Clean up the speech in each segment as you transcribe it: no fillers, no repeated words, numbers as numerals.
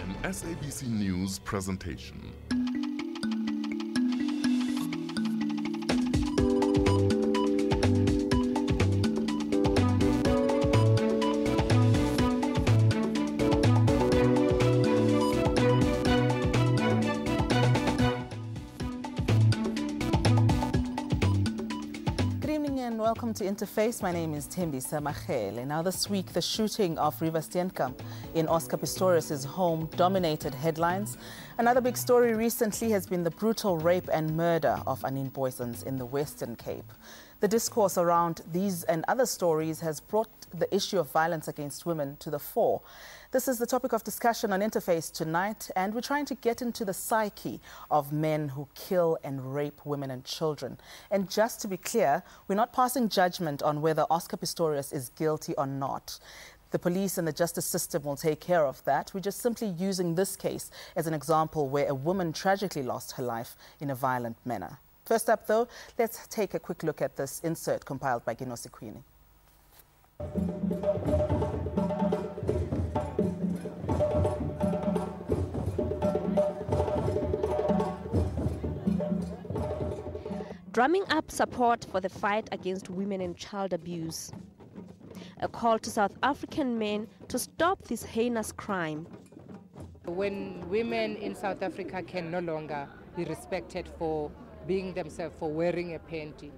An SABC News presentation. Welcome to Interface. My name is Tembisa Machele. Now this week, the shooting of River Steenkamp in Oscar Pistorius' home dominated headlines. Another big story recently has been the brutal rape and murder of Anine Booysens in the Western Cape. The discourse around these and other stories has brought the issue of violence against women to the fore. This is the topic of discussion on Interface tonight, and we're trying to get into the psyche of men who kill and rape women and children. And just to be clear, we're not passing judgment on whether Oscar Pistorius is guilty or not. The police and the justice system will take care of that. We're just simply using this case as an example where a woman tragically lost her life in a violent manner. First up, though, let's take a quick look at this insert compiled by Ginosi Queenie. Drumming up support for the fight against women and child abuse. A call to South African men to stop this heinous crime. When women in South Africa can no longer be respected for being themselves, for wearing a panty,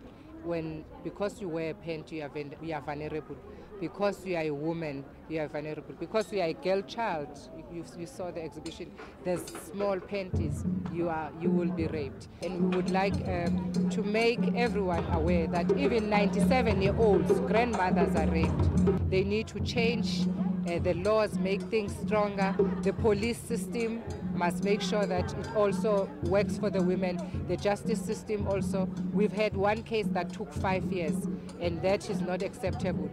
because you wear a panty, you are vulnerable. Because you are a woman, you are vulnerable. Because you are a girl child, you saw the exhibition, there's small panties, you will be raped. And we would like to make everyone aware that even 97-year-olds, grandmothers are raped. They need to change the laws, make things stronger. The police system must make sure that it also works for the women. The justice system also. We've had one case that took 5 years, and that is not acceptable.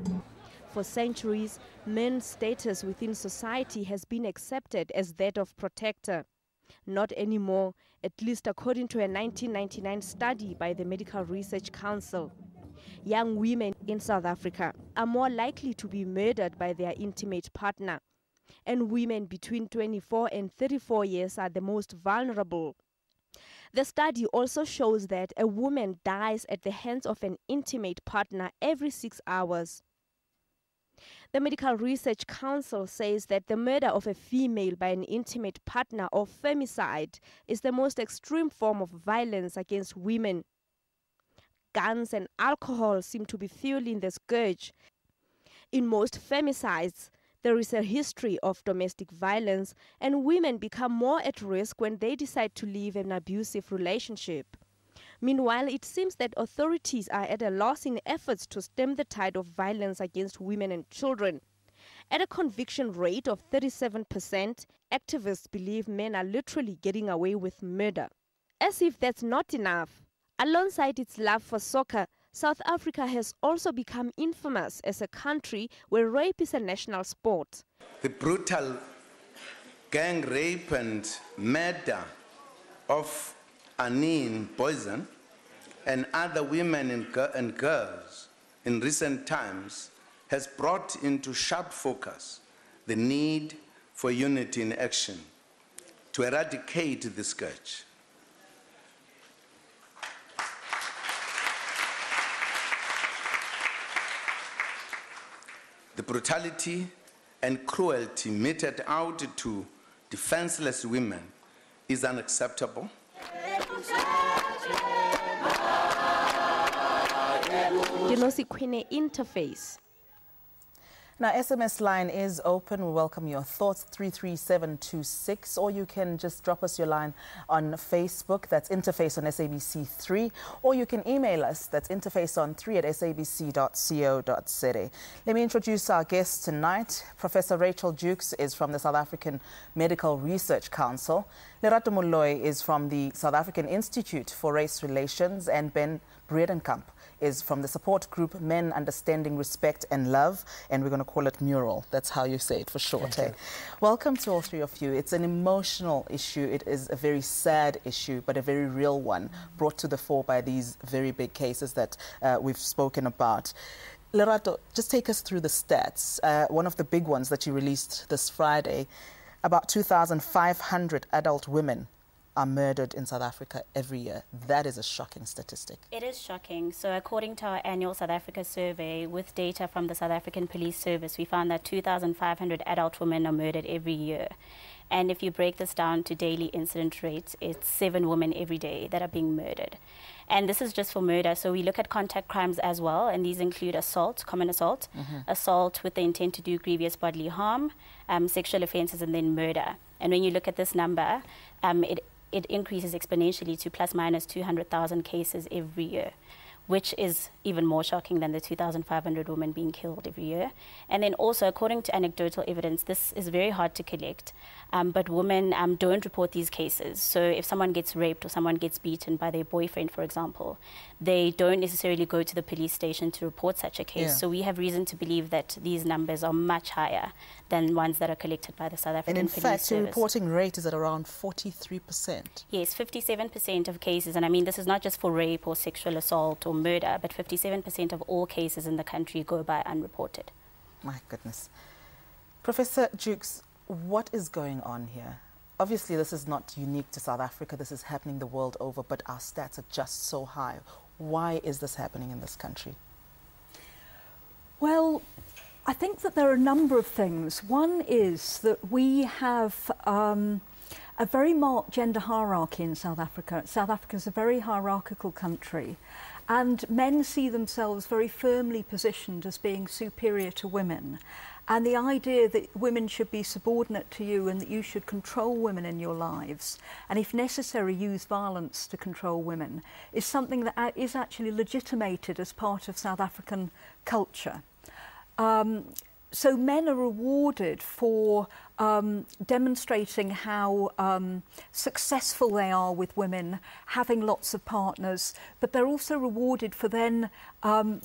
For centuries, men's status within society has been accepted as that of protector. Not anymore, at least according to a 1999 study by the Medical Research Council. Young women in South Africa are more likely to be murdered by their intimate partner, and women between 24 and 34 years are the most vulnerable. The study also shows that a woman dies at the hands of an intimate partner every 6 hours. The Medical Research Council says that the murder of a female by an intimate partner or femicide is the most extreme form of violence against women. Guns and alcohol seem to be fueling the scourge. In most femicides, there is a history of domestic violence, and women become more at risk when they decide to leave an abusive relationship. Meanwhile, it seems that authorities are at a loss in efforts to stem the tide of violence against women and children. At a conviction rate of 37%, activists believe men are literally getting away with murder. As if that's not enough, alongside its love for soccer, South Africa has also become infamous as a country where rape is a national sport. The brutal gang rape and murder of Anine Booysens and other women and girls in recent times has brought into sharp focus the need for unity in action to eradicate the scourge. The brutality and cruelty meted out to defenseless women is unacceptable. Ginosi Queenie, Interface. Now, SMS line is open. We welcome your thoughts, 33726, or you can just drop us your line on Facebook. That's Interface on SABC3, or you can email us. That's interfaceon3@sabc.co.za. Let me introduce our guest tonight. Professor Rachel Dukes is from the South African Medical Research Council. Lerato Molloy is from the South African Institute for Race Relations, and Ben Breedenkamp is from the support group Men Understanding Respect and Love, and we're going to call it Mural. That's how you say it for short. Eh? Welcome to all three of you. It's an emotional issue. It is a very sad issue, but a very real one, brought to the fore by these very big cases that we've spoken about. Lerato, just take us through the stats. One of the big ones that you released this Friday, about 2,500 adult women are murdered in South Africa every year. That is a shocking statistic. It is shocking. So according to our annual South Africa survey, with data from the South African Police Service, we found that 2,500 adult women are murdered every year. And if you break this down to daily incident rates, it's 7 women every day that are being murdered. And this is just for murder. So we look at contact crimes as well, and these include assault, common assault, assault with the intent to do grievous bodily harm, sexual offences, and then murder. And when you look at this number, it increases exponentially to plus minus 200,000 cases every year, which is even more shocking than the 2,500 women being killed every year. And then also, according to anecdotal evidence, this is very hard to collect, but women don't report these cases. So if someone gets raped or someone gets beaten by their boyfriend, for example, they don't necessarily go to the police station to report such a case. Yeah. So we have reason to believe that these numbers are much higher than ones that are collected by the South African Police Service. And in fact, your reporting rate is at around 43%. Yes, 57% of cases, and I mean this is not just for rape or sexual assault or murder, but 57% of all cases in the country go by unreported. My goodness. Professor Jukes, what is going on here? Obviously, this is not unique to South Africa. This is happening the world over, but our stats are just so high. Why is this happening in this country? Well, I think that there are a number of things. One is that we have a very marked gender hierarchy in South Africa. South Africa is a very hierarchical country, and men see themselves very firmly positioned as being superior to women. And the idea that women should be subordinate to you and that you should control women in your lives, and if necessary use violence to control women, is something that is actually legitimated as part of South African culture. So men are rewarded for demonstrating how successful they are with women, having lots of partners, but they're also rewarded for then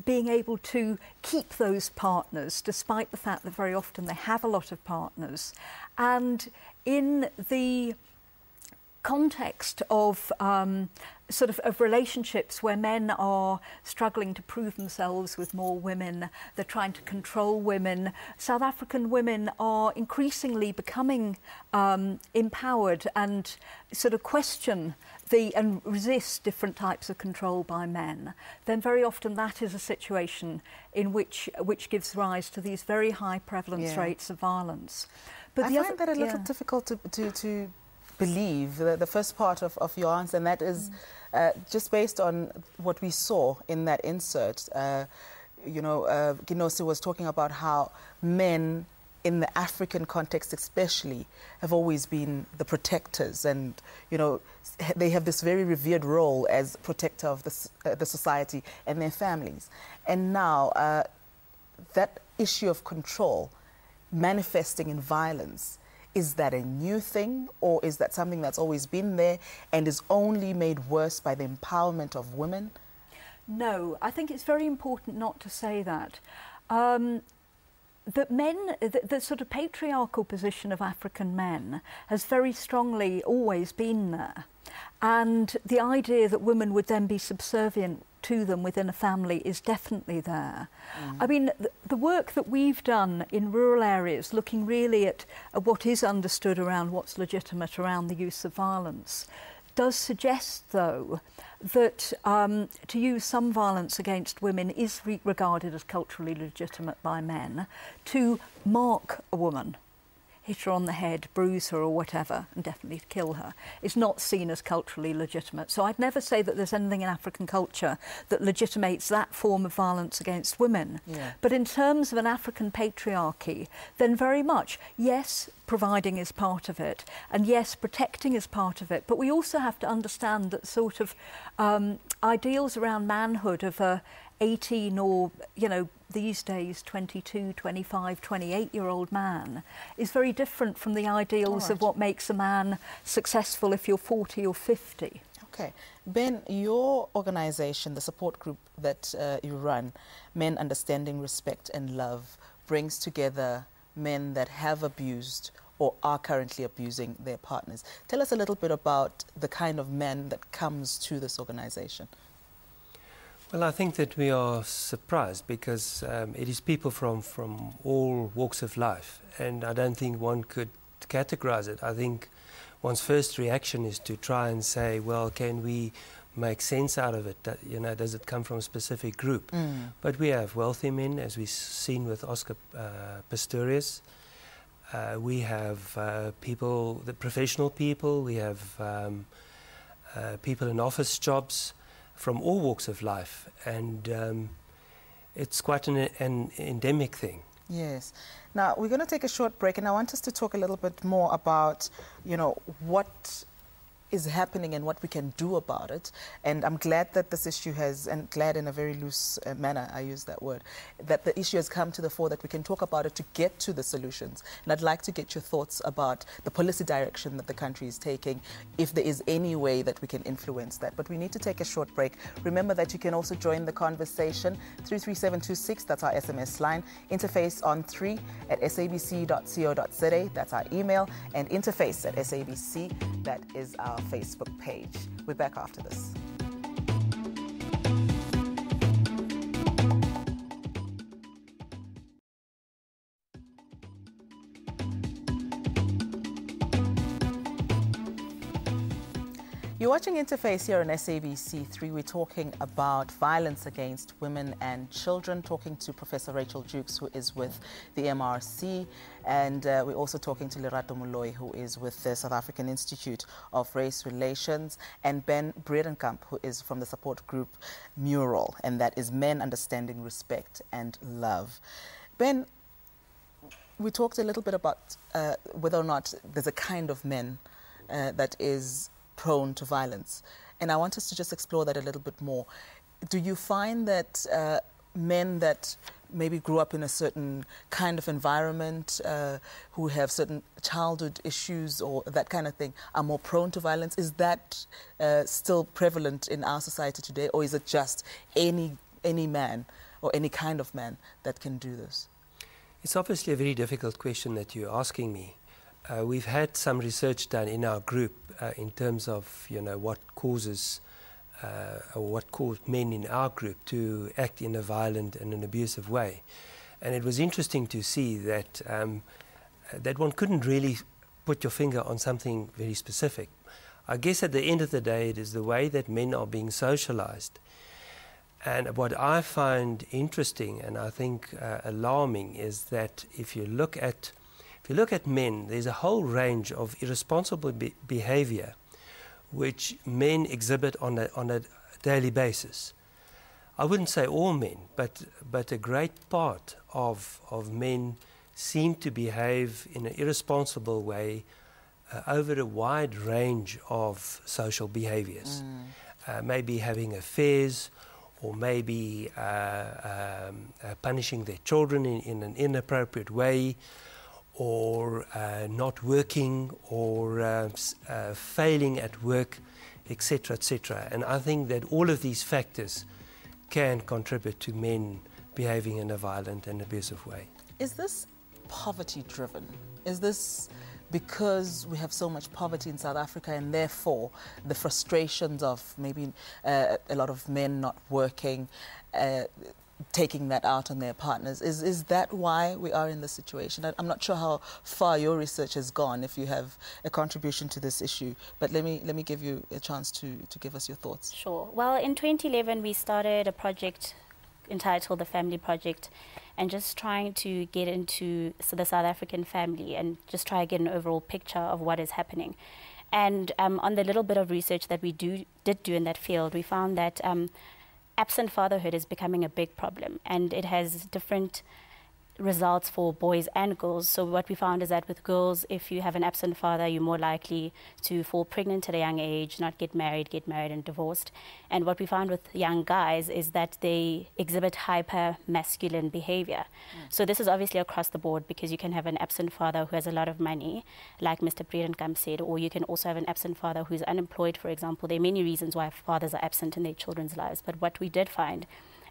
being able to keep those partners, despite the fact that very often they have a lot of partners. And in the context of of relationships where men are struggling to prove themselves with more women, they're trying to control women, South African women are increasingly becoming empowered and sort of question and resist different types of control by men. Then very often that is a situation in which gives rise to these very high prevalence rates of violence. But I find that a little difficult to believe, the first part of your answer, and that is just based on what we saw in that insert. Ginosi was talking about how men in the African context especially have always been the protectors, and they have this very revered role as protector of the society and their families. And now that issue of control manifesting in violence, is that a new thing, or is that something that's always been there and is only made worse by the empowerment of women? No, I think it's very important not to say that. That men, the sort of patriarchal position of African men has very strongly always been there. And the idea that women would then be subservient to them within a family is definitely there. I mean, the work that we've done in rural areas, looking really at what is understood around what's legitimate around the use of violence, does suggest, though, that to use some violence against women is regarded as culturally legitimate by men. To mark a woman, hit her on the head, bruise her or whatever, and definitely kill her, is not seen as culturally legitimate. So I'd never say that there's anything in African culture that legitimates that form of violence against women. Yeah. But in terms of an African patriarchy, then very much, yes, providing is part of it, and yes, protecting is part of it. But we also have to understand that sort of ideals around manhood of a 18 or, these days 22, 25, 28-year-old man is very different from the ideals of what makes a man successful if you're 40 or 50. Okay. Ben, your organisation, the support group that you run, Men Understanding Respect and Love, brings together men that have abused or are currently abusing their partners. Tell us a little bit about the kind of men that comes to this organisation. Well, I think that we are surprised because it is people from all walks of life, and I don't think one could categorize it. I think one's first reaction is to try and say, well, can we make sense out of it? That, you know, does it come from a specific group? But we have wealthy men, as we've seen with Oscar Pistorius. We have people, the professional people. We have people in office jobs from all walks of life, and it's quite an endemic thing. Yes. Now, we're going to take a short break, and I want us to talk a little bit more about, you know, what is happening and what we can do about it. And I'm glad that this issue has, and glad in a very loose manner, I use that word, that the issue has come to the fore, that we can talk about it to get to the solutions. And I'd like to get your thoughts about the policy direction that the country is taking, if there is any way that we can influence that. But we need to take a short break. Remember that you can also join the conversation, 33726, that's our SMS line, interface on 3 at sabc.co.za, that's our email, and interface at sabc, that is our Facebook page. We're back after this. You're watching Interface here on SABC3. We're talking about violence against women and children, talking to Professor Rachel Jukes, who is with the MRC, and we're also talking to Lerato Moloi, who is with the South African Institute of Race Relations, and Ben Breedenkamp, who is from the support group Mural, and that is Men Understanding Respect and Love. Ben, we talked a little bit about whether or not there's a kind of men that is prone to violence. And I want us to just explore that a little bit more. Do you find that men that maybe grew up in a certain kind of environment, who have certain childhood issues or that kind of thing, are more prone to violence? Is that still prevalent in our society today, or is it just any man or any kind of man that can do this? It's obviously a very difficult question that you're asking me. We've had some research done in our group in terms of, you know, what causes or what caused men in our group to act in a violent and an abusive way. And it was interesting to see that that one couldn't really put your finger on something very specific. I guess at the end of the day, it is the way that men are being socialized. And what I find interesting and I think alarming is that if you look at men, there's a whole range of irresponsible behavior which men exhibit on a daily basis. I wouldn't say all men, but a great part of men seem to behave in an irresponsible way over a wide range of social behaviors. Maybe having affairs, or maybe punishing their children in an inappropriate way, or not working, or failing at work, etc., etc. And I think that all of these factors can contribute to men behaving in a violent and abusive way. Is this poverty-driven? Is this because we have so much poverty in South Africa, and therefore the frustrations of maybe a lot of men not working, taking that out on their partners? Is that why we are in this situation? I'm not sure how far your research has gone, if you have a contribution to this issue, but let me give you a chance to give us your thoughts. Sure. Well, in 2011 we started a project entitled the Family Project, and just trying to get into the South African family and just try to get an overall picture of what is happening. And on the little bit of research that we did do in that field, we found that absent fatherhood is becoming a big problem, and it has different results for boys and girls. So what we found is that with girls, if you have an absent father, you're more likely to fall pregnant at a young age, not get married and divorced. And what we found with young guys is that they exhibit hyper-masculine behavior. So this is obviously across the board, because you can have an absent father who has a lot of money, like Mr. Breedenkamp said, or you can also have an absent father who's unemployed, for example. There are many reasons why fathers are absent in their children's lives. But what we did find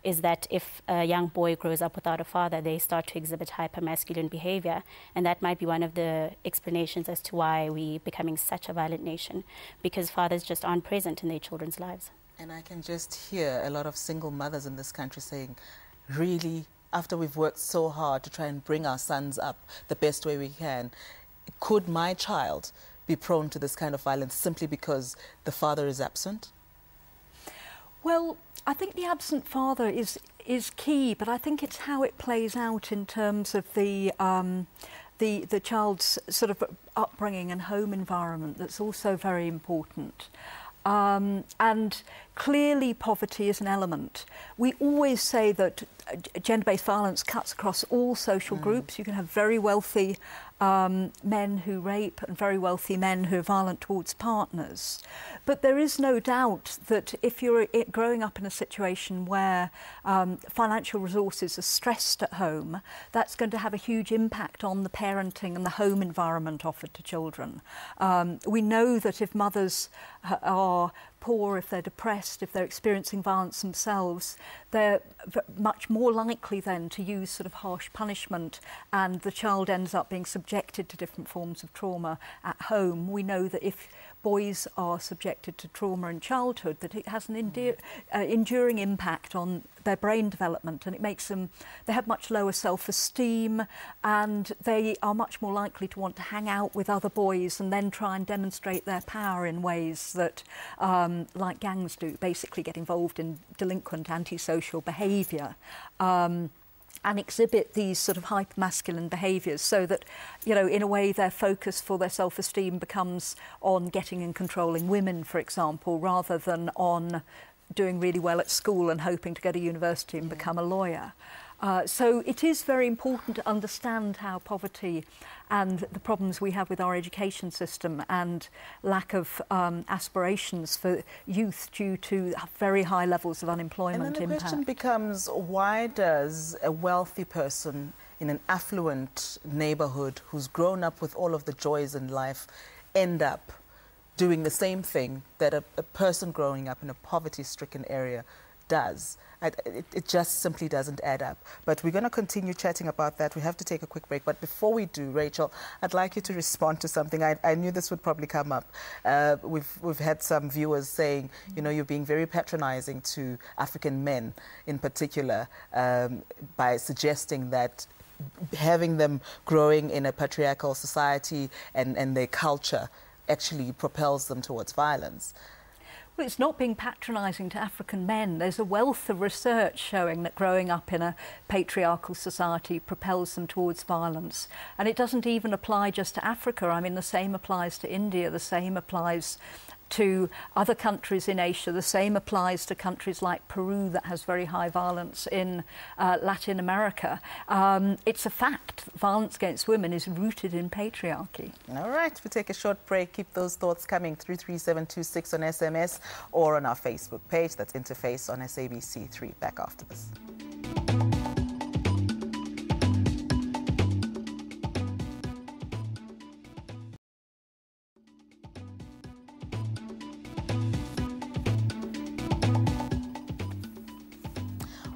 is that if a young boy grows up without a father, they start to exhibit hyper-masculine behavior, and that might be one of the explanations as to why we're becoming such a violent nation, because fathers just aren't present in their children's lives. And I can just hear a lot of single mothers in this country saying, really, after we've worked so hard to try and bring our sons up the best way we can, could my child be prone to this kind of violence simply because the father is absent? Well, I think the absent father is key, but I think it's how it plays out in terms of the child's sort of upbringing and home environment that's also very important. And clearly poverty is an element. We always say that gender-based violence cuts across all social groups. You can have very wealthy men who rape and very wealthy men who are violent towards partners. But there is no doubt that if you're growing up in a situation where financial resources are stressed at home, that's going to have a huge impact on the parenting and the home environment offered to children. We know that if mothers are poor, if they're depressed, if they're experiencing violence themselves, they're much more likely then to use sort of harsh punishment, and the child ends up being subjected to different forms of trauma at home. We know that if boys are subjected to trauma in childhood, that it has an enduring impact on their brain development, and it makes them, they have much lower self-esteem, and they are much more likely to want to hang out with other boys and then try and demonstrate their power in ways that, like gangs do, basically get involved in delinquent antisocial behaviour. And exhibit these sort of hyper-masculine behaviours, so that, you know, in a way their focus for their self-esteem becomes on getting and controlling women, for example, rather than on doing really well at school and hoping to go to university and become a lawyer. So it is very important to understand how poverty and the problems we have with our education system and lack of aspirations for youth due to very high levels of unemployment impact. And then the question becomes, why does a wealthy person in an affluent neighbourhood who's grown up with all of the joys in life end up doing the same thing that a person growing up in a poverty-stricken area does? It just simply doesn't add up. But we're going to continue chatting about that. We have to take a quick break. But before we do, Rachel, I'd like you to respond to something. I knew this would probably come up. We've had some viewers saying, you know, you're being very patronizing to African men in particular by suggesting that having them growing in a patriarchal society and their culture actually propels them towards violence. Well, it's not being patronising to African men. There's a wealth of research showing that growing up in a patriarchal society propels them towards violence. And it doesn't even apply just to Africa. I mean, the same applies to India, the same applies to other countries in Asia, the same applies to countries like Peru that has very high violence in Latin America. It's a fact that violence against women is rooted in patriarchy. All right, we take a short break. Keep those thoughts coming through 3726 on SMS or on our Facebook page. That's Interface on SABC3. Back after this.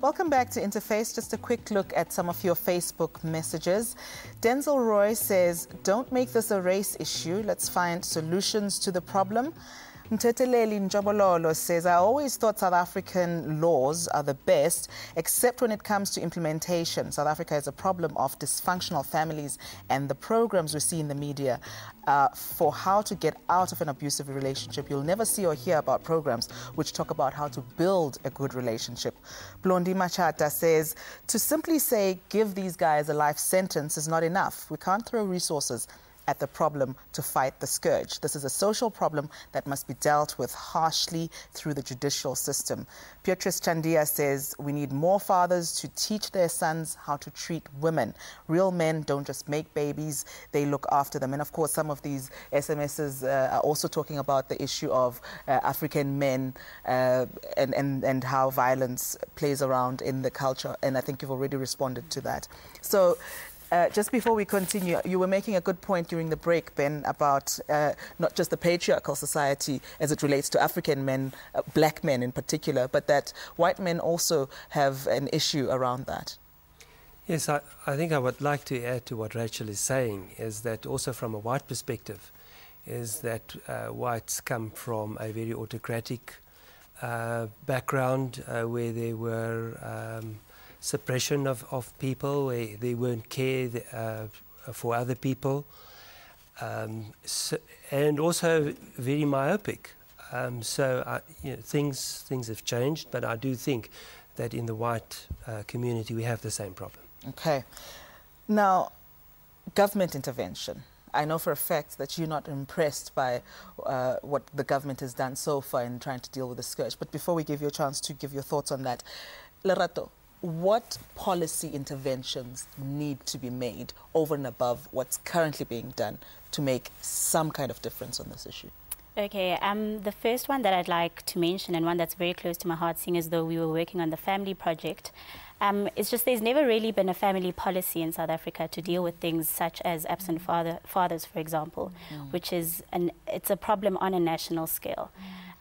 Welcome back to Interface. Just a quick look at some of your Facebook messages. Denzel Roy says, don't make this a race issue. Let's find solutions to the problem. Mteteleli Njobololo says, I always thought South African laws are the best, except when it comes to implementation. South Africa has a problem of dysfunctional families, and the programs we see in the media for how to get out of an abusive relationship. You'll never see or hear about programs which talk about how to build a good relationship. Blondie Machata says, to simply say, give these guys a life sentence is not enough. We can't throw resources at the problem to fight the scourge. This is a social problem that must be dealt with harshly through the judicial system. Beatrice Chandia says, we need more fathers to teach their sons how to treat women. Real men don't just make babies, they look after them. And of course, some of these SMSs are also talking about the issue of African men and how violence plays around in the culture. And I think you've already responded to that. So, just before we continue, you were making a good point during the break, Ben, about not just the patriarchal society as it relates to African men, black men in particular, but that white men also have an issue around that. Yes, I think I would like to add to what Rachel is saying, is that also from a white perspective, is that whites come from a very autocratic background where there were suppression of people, where they weren't care for other people. and also very myopic. Things have changed, but I do think that in the white community we have the same problem. Okay. Now, government intervention. I know for a fact that you're not impressed by what the government has done so far in trying to deal with the scourge. But before we give you a chance to give your thoughts on that, Lerato, what policy interventions need to be made over and above what's currently being done to make some kind of difference on this issue? Okay, the first one that I'd like to mention, and one that's very close to my heart, seeing as though we were working on the family project, it's just there's never really been a family policy in South Africa to deal with things such as absent fathers, for example, which is it's a problem on a national scale.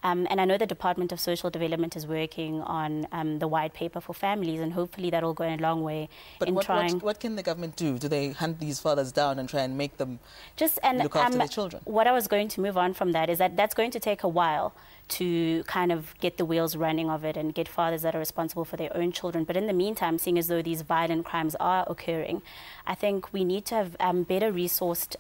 And I know the Department of Social Development is working on the white paper for families, and hopefully that will go a long way in trying. But what can the government do? Do they hunt these fathers down and try and make them look after their children? What I was going to move on from that is that that's going to take a while to kind of get the wheels running of it and get fathers that are responsible for their own children. But in the meantime, seeing as though these violent crimes are occurring, I think we need to have better resourced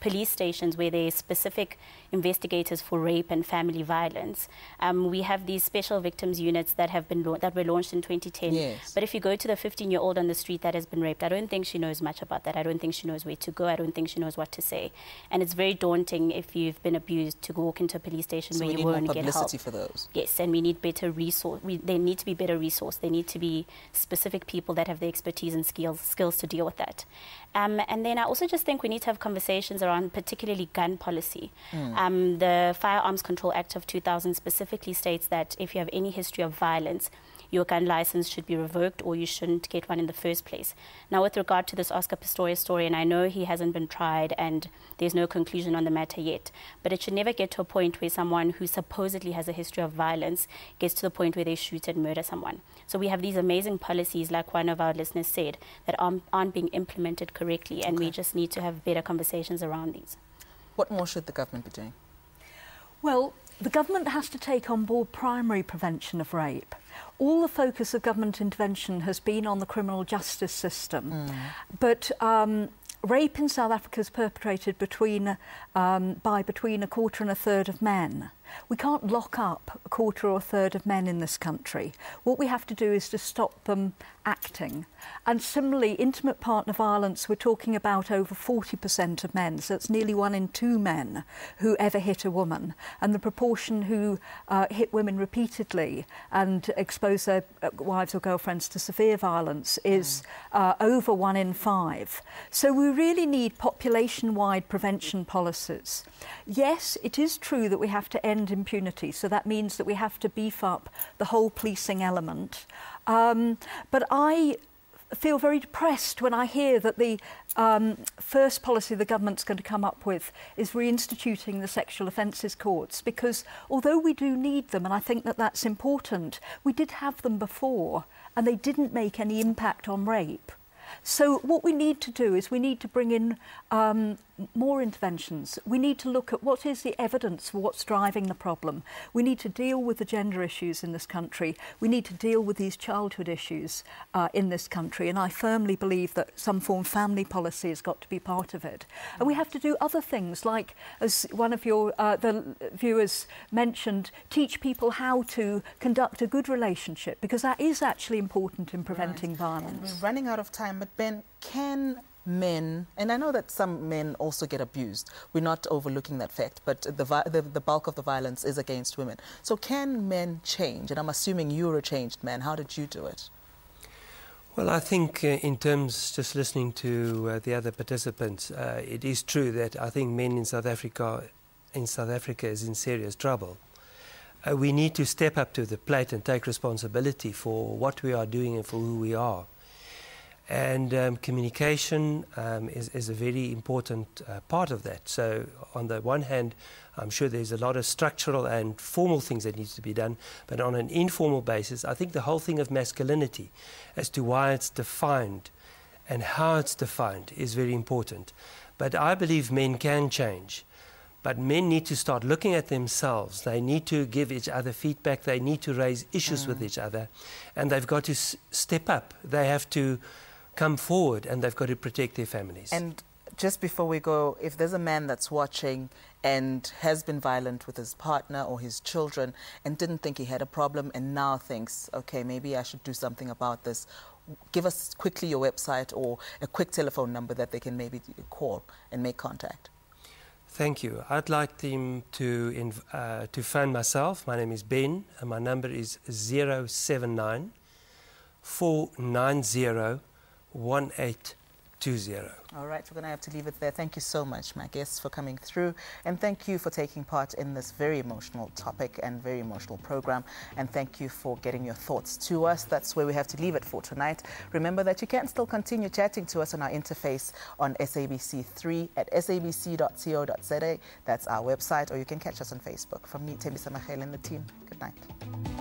police stations where there are specific investigators for rape and family violence. We have these special victims units that have been that were launched in 2010. Yes. But if you go to the 15-year-old on the street that has been raped, I don't think she knows much about that. I don't think she knows where to go. I don't think she knows what to say. And it's very daunting if you've been abused to walk into a police station where you won't get help. For those. Yes, and we need better resource. They need to be better resourced. They need to be specific people that have the expertise and skills to deal with that. And then I also just think we need to have conversations around particularly gun policy. The Firearms Control Act of 2000 specifically states that if you have any history of violence, your gun license should be revoked or you shouldn't get one in the first place. Now, with regard to this Oscar Pistorius story, and I know he hasn't been tried and there's no conclusion on the matter yet, but it should never get to a point where someone who supposedly has a history of violence gets to the point where they shoot and murder someone. So we have these amazing policies, like one of our listeners said, that aren't being implemented correctly, and we just need to have better conversations around these. What more should the government be doing? Well, the government has to take on board primary prevention of rape. All the focus of government intervention has been on the criminal justice system, but rape in South Africa is perpetrated by between a quarter and a third of men. We can't lock up a quarter or a third of men in this country. What we have to do is to stop them acting. And similarly, intimate partner violence, we're talking about over 40% of men, so it's nearly 1 in 2 men who ever hit a woman. And the proportion who hit women repeatedly and expose their wives or girlfriends to severe violence is over 1 in 5. So we really need population-wide prevention policies. Yes, it is true that we have to end impunity, so that means that we have to beef up the whole policing element. But I feel very depressed when I hear that the first policy the government's going to come up with is reinstituting the sexual offences courts, because although we do need them, and I think that that's important, we did have them before and they didn't make any impact on rape. So what we need to do is we need to bring in more interventions. We need to look at what is the evidence for what's driving the problem. We need to deal with the gender issues in this country. We need to deal with these childhood issues in this country. And I firmly believe that some form of family policy has got to be part of it. And we have to do other things, like, as one of your the viewers mentioned, teach people how to conduct a good relationship, because that is actually important in preventing violence. We're running out of time, but Ben, can men, and I know that some men also get abused, we're not overlooking that fact, but the bulk of the violence is against women. So can men change? And I'm assuming you're a changed man. How did you do it? Well, I think in terms, just listening to the other participants, it is true that I think men in South Africa is in serious trouble. We need to step up to the plate and take responsibility for what we are doing and for who we are. And communication is a very important part of that. So on the one hand, I'm sure there's a lot of structural and formal things that need to be done, but on an informal basis, I think the whole thing of masculinity as to why it's defined and how it's defined is very important. But I believe men can change. But men need to start looking at themselves. They need to give each other feedback. They need to raise issues with each other. And they've got to step up. They have to come forward, and they've got to protect their families. And just before we go, if there's a man that's watching and has been violent with his partner or his children and didn't think he had a problem and now thinks, okay, maybe I should do something about this, give us quickly your website or a quick telephone number that they can maybe call and make contact. Thank you. I'd like them to phone myself. My name is Ben, and my number is 079 490 1820. All right, we're going to have to leave it there. Thank you so much, my guests, for coming through. And thank you for taking part in this very emotional topic and very emotional program. And thank you for getting your thoughts to us. That's where we have to leave it for tonight. Remember that you can still continue chatting to us on our interface on SABC3 at sabc.co.za. That's our website, or you can catch us on Facebook. From me, Thembisa Magele, and the team, good night.